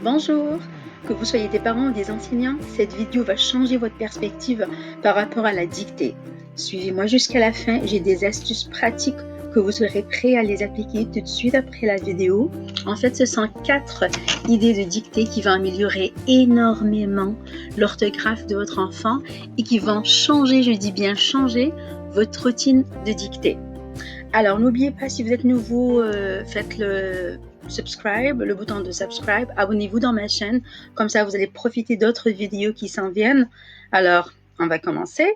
Bonjour! Que vous soyez des parents ou des enseignants, cette vidéo va changer votre perspective par rapport à la dictée. Suivez-moi jusqu'à la fin, j'ai des astuces pratiques que vous serez prêts à les appliquer tout de suite après la vidéo. En fait, ce sont 4 idées de dictée qui vont améliorer énormément l'orthographe de votre enfant et qui vont changer, je dis bien changer, votre routine de dictée. Alors, n'oubliez pas, si vous êtes nouveau, faites le subscribe, le bouton de subscribe, abonnez-vous dans ma chaîne, comme ça vous allez profiter d'autres vidéos qui s'en viennent. Alors, on va commencer.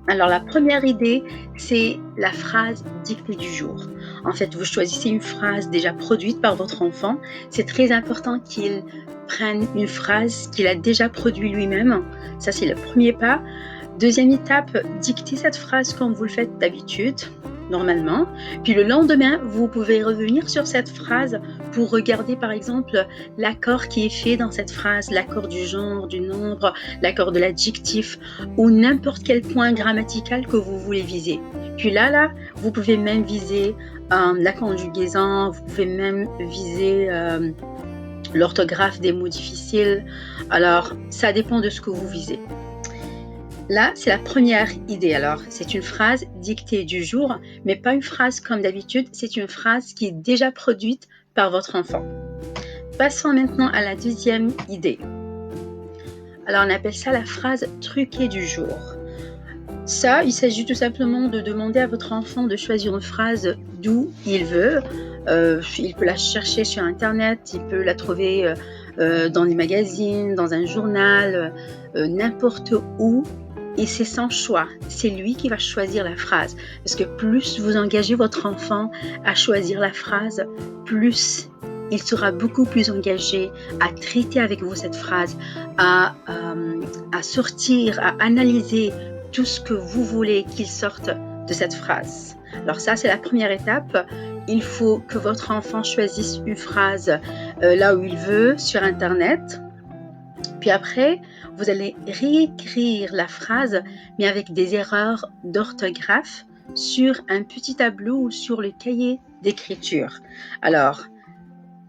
Alors, la première idée, c'est la phrase dictée du jour. En fait, vous choisissez une phrase déjà produite par votre enfant. C'est très important qu'il prenne une phrase qu'il a déjà produite lui-même. Ça, c'est le premier pas. Deuxième étape, dictez cette phrase comme vous le faites d'habitude, normalement. Puis le lendemain, vous pouvez revenir sur cette phrase pour regarder par exemple l'accord qui est fait dans cette phrase, l'accord du genre, du nombre, l'accord de l'adjectif ou n'importe quel point grammatical que vous voulez viser. Puis là, vous pouvez même viser la conjugaison, vous pouvez même viser l'orthographe des mots difficiles. Alors, ça dépend de ce que vous visez. Là, c'est la première idée. Alors, c'est une phrase dictée du jour, mais pas une phrase comme d'habitude, c'est une phrase qui est déjà produite par votre enfant. Passons maintenant à la deuxième idée. Alors, on appelle ça la phrase truquée du jour. Ça, il s'agit tout simplement de demander à votre enfant de choisir une phrase d'où il veut. Il peut la chercher sur Internet, il peut la trouver dans les magazines, dans un journal, n'importe où. Et c'est son choix, c'est lui qui va choisir la phrase. Parce que plus vous engagez votre enfant à choisir la phrase, plus il sera beaucoup plus engagé à traiter avec vous cette phrase, à sortir, à analyser tout ce que vous voulez qu'il sorte de cette phrase. Alors ça, c'est la première étape. Il faut que votre enfant choisisse une phrase là où il veut, sur Internet. Puis après, vous allez réécrire la phrase, mais avec des erreurs d'orthographe sur un petit tableau ou sur le cahier d'écriture. Alors,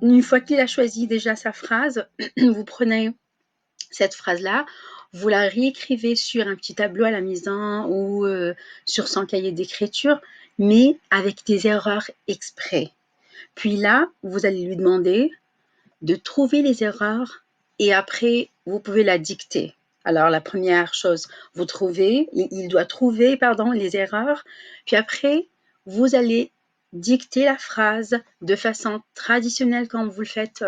une fois qu'il a choisi déjà sa phrase, vous prenez cette phrase-là, vous la réécrivez sur un petit tableau à la maison ou sur son cahier d'écriture, mais avec des erreurs exprès. Puis là, vous allez lui demander de trouver les erreurs et après, vous pouvez la dicter. Alors, la première chose, il doit trouver, les erreurs, puis après, vous allez dicter la phrase de façon traditionnelle comme vous le faites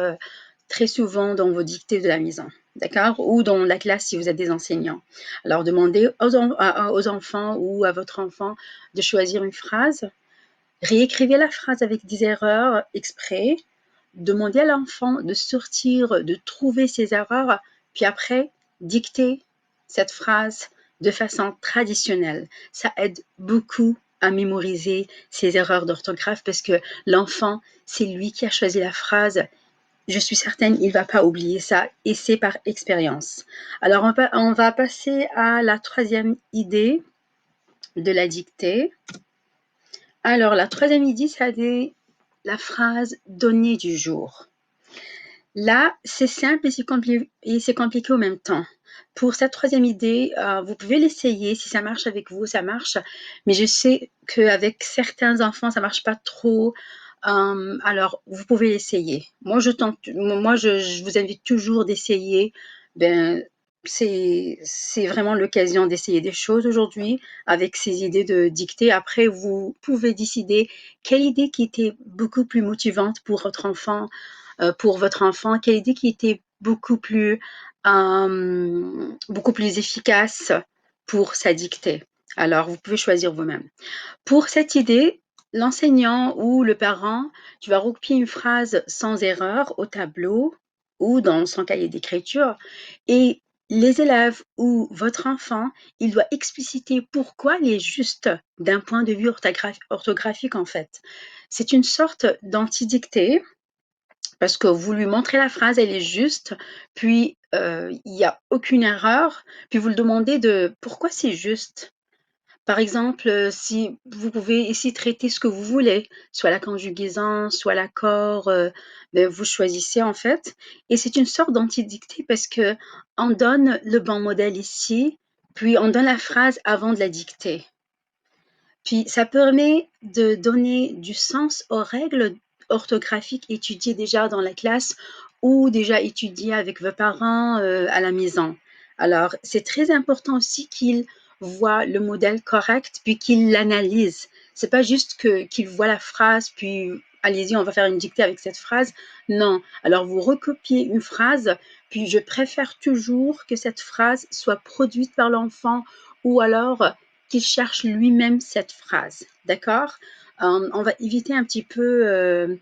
très souvent dans vos dictées de la maison, d'accord? Ou dans la classe si vous êtes des enseignants. Alors, demandez aux enfants ou à votre enfant de choisir une phrase, réécrivez la phrase avec des erreurs exprès, demandez à l'enfant de sortir, de trouver ses erreurs, puis après, dicter cette phrase de façon traditionnelle. Ça aide beaucoup à mémoriser ces erreurs d'orthographe parce que l'enfant, c'est lui qui a choisi la phrase. Je suis certaine, il ne va pas oublier ça et c'est par expérience. Alors, on va passer à la troisième idée de la dictée. Alors, la troisième idée, c'est la phrase donnée du jour. Là, c'est simple et c'est compliqué au même temps. Pour cette troisième idée, vous pouvez l'essayer. Si ça marche avec vous, ça marche. Mais je sais qu'avec certains enfants, ça ne marche pas trop. Alors, vous pouvez l'essayer. Moi, je vous invite toujours d'essayer. Ben, c'est vraiment l'occasion d'essayer des choses aujourd'hui avec ces idées de dictée. Après, vous pouvez décider quelle idée qui était beaucoup plus motivante pour votre enfant, quelle idée qui était beaucoup plus efficace pour sa dictée. Alors, vous pouvez choisir vous-même. Pour cette idée, l'enseignant ou le parent, tu vas recopier une phrase sans erreur au tableau ou dans son cahier d'écriture et les élèves ou votre enfant, il doit expliciter pourquoi il est juste d'un point de vue orthographique en fait. C'est une sorte d'anti-dictée parce que vous lui montrez la phrase, elle est juste, puis il n'y a aucune erreur, puis vous le demandez de pourquoi c'est juste. Par exemple, si vous pouvez ici traiter ce que vous voulez, soit la conjugaison, soit l'accord, vous choisissez en fait. Et c'est une sorte d'anti-dictée parce que on donne le bon modèle ici, puis on donne la phrase avant de la dicter. Puis ça permet de donner du sens aux règles orthographiques étudiées déjà dans la classe ou déjà étudiées avec vos parents à la maison. Alors, c'est très important aussi qu'ils voient le modèle correct puis qu'ils l'analysent. C'est pas juste qu'ils voient la phrase puis allez-y, on va faire une dictée avec cette phrase. Non. Alors, vous recopiez une phrase, puis je préfère toujours que cette phrase soit produite par l'enfant ou alors qu'il cherche lui-même cette phrase, d'accord? On va éviter un petit peu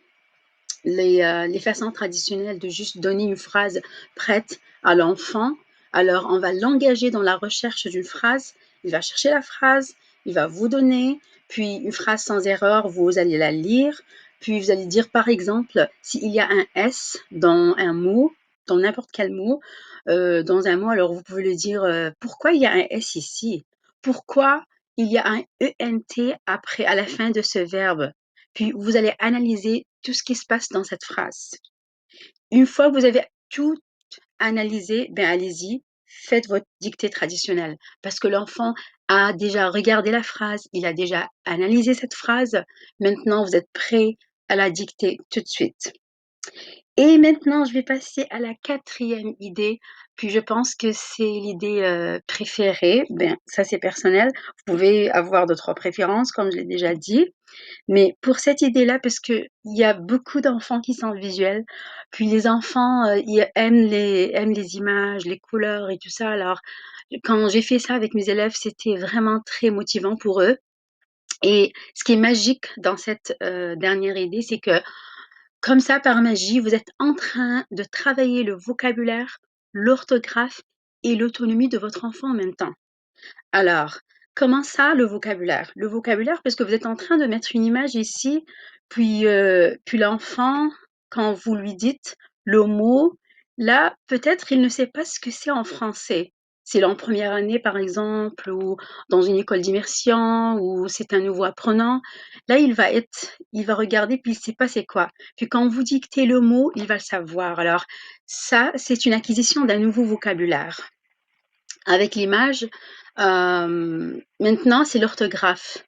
les façons traditionnelles de juste donner une phrase prête à l'enfant. Alors, on va l'engager dans la recherche d'une phrase. Il va chercher la phrase, il va vous donner, puis une phrase sans erreur, vous allez la lire, puis vous allez dire, par exemple, s'il y a un S dans un mot, dans n'importe quel mot, dans un mot, alors vous pouvez le dire, pourquoi il y a un S ici? Pourquoi il y a un ENT après, à la fin de ce verbe? Puis vous allez analyser tout ce qui se passe dans cette phrase. Une fois que vous avez tout analysé, ben allez-y, faites votre dictée traditionnelle. Parce que l'enfant a déjà regardé la phrase, il a déjà analysé cette phrase. Maintenant, vous êtes prêt à la dicter tout de suite. Et maintenant, je vais passer à la quatrième idée. Puis je pense que c'est l'idée préférée. Ben, ça, c'est personnel. Vous pouvez avoir d'autres préférences, comme je l'ai déjà dit. Mais pour cette idée-là, parce qu'il y a beaucoup d'enfants qui sont visuels, puis les enfants, ils aiment les images, les couleurs et tout ça. Alors, quand j'ai fait ça avec mes élèves, c'était vraiment très motivant pour eux. Et ce qui est magique dans cette dernière idée, c'est que comme ça, par magie, vous êtes en train de travailler le vocabulaire, l'orthographe et l'autonomie de votre enfant en même temps. Alors, comment ça, le vocabulaire? Le vocabulaire, parce que vous êtes en train de mettre une image ici, puis l'enfant, quand vous lui dites le mot, là, peut-être il ne sait pas ce que c'est en français. S'il est en première année, par exemple, ou dans une école d'immersion, ou c'est un nouveau apprenant, là, il va regarder, puis il ne sait pas c'est quoi. Puis quand vous dictez le mot, il va le savoir. Alors, ça, c'est une acquisition d'un nouveau vocabulaire. Avec l'image, maintenant, c'est l'orthographe.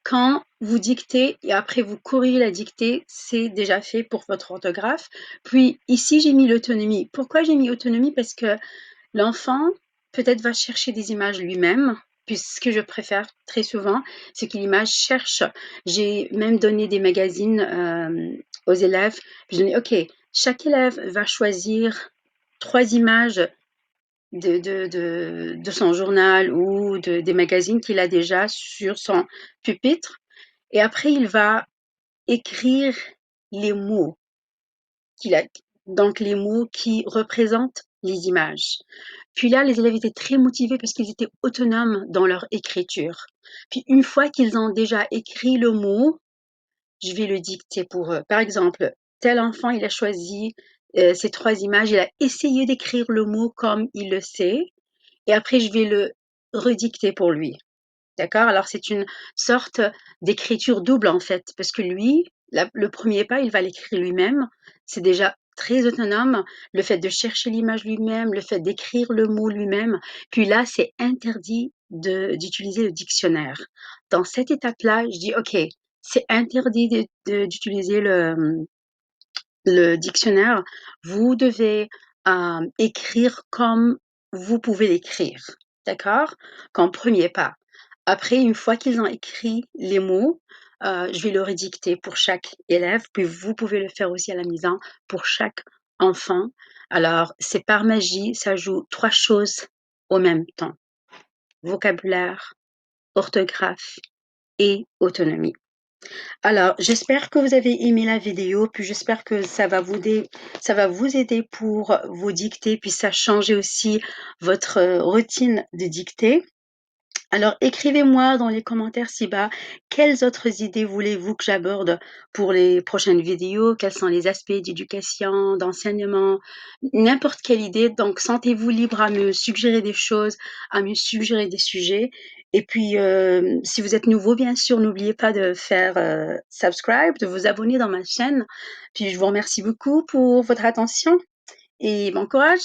Quand vous dictez et après vous corrigez la dictée, c'est déjà fait pour votre orthographe. Puis ici, j'ai mis l'autonomie. Pourquoi j'ai mis autonomie? Parce que l'enfant, peut-être, va chercher des images lui-même. Puis ce que je préfère très souvent, c'est que l'image cherche. J'ai même donné des magazines aux élèves. Puis je dis, OK, chaque élève va choisir 3 images de son journal ou des magazines qu'il a déjà sur son pupitre. Et après, il va écrire les mots qu'il a, donc les mots qui représentent les images. Puis là, les élèves étaient très motivés parce qu'ils étaient autonomes dans leur écriture. Puis une fois qu'ils ont déjà écrit le mot, je vais le dicter pour eux. Par exemple, tel enfant, il a choisi ces 3 images, il a essayé d'écrire le mot comme il le sait, et après je vais le redicter pour lui. D'accord? Alors c'est une sorte d'écriture double en fait, parce que lui, le premier pas, il va l'écrire lui-même. C'est déjà très autonome. Le fait de chercher l'image lui-même, le fait d'écrire le mot lui-même. Puis là, c'est interdit d'utiliser le dictionnaire. Dans cette étape-là, je dis, OK, c'est interdit d'utiliser le dictionnaire. Vous devez écrire comme vous pouvez l'écrire. D'accord? Comme premier pas. Après, une fois qu'ils ont écrit les mots, je vais le redicter pour chaque élève, puis vous pouvez le faire aussi à la maison pour chaque enfant. Alors, c'est par magie, ça joue 3 choses au même temps: vocabulaire, orthographe et autonomie. Alors, j'espère que vous avez aimé la vidéo, puis j'espère que ça va vous aider pour vos dictées, puis ça changer aussi votre routine de dictée. Alors, écrivez-moi dans les commentaires ci-bas quelles autres idées voulez-vous que j'aborde pour les prochaines vidéos, quels sont les aspects d'éducation, d'enseignement, n'importe quelle idée. Donc, sentez-vous libre à me suggérer des choses, à me suggérer des sujets. Et puis, si vous êtes nouveau, bien sûr, n'oubliez pas de faire subscribe, de vous abonner dans ma chaîne. Puis je vous remercie beaucoup pour votre attention et bon courage.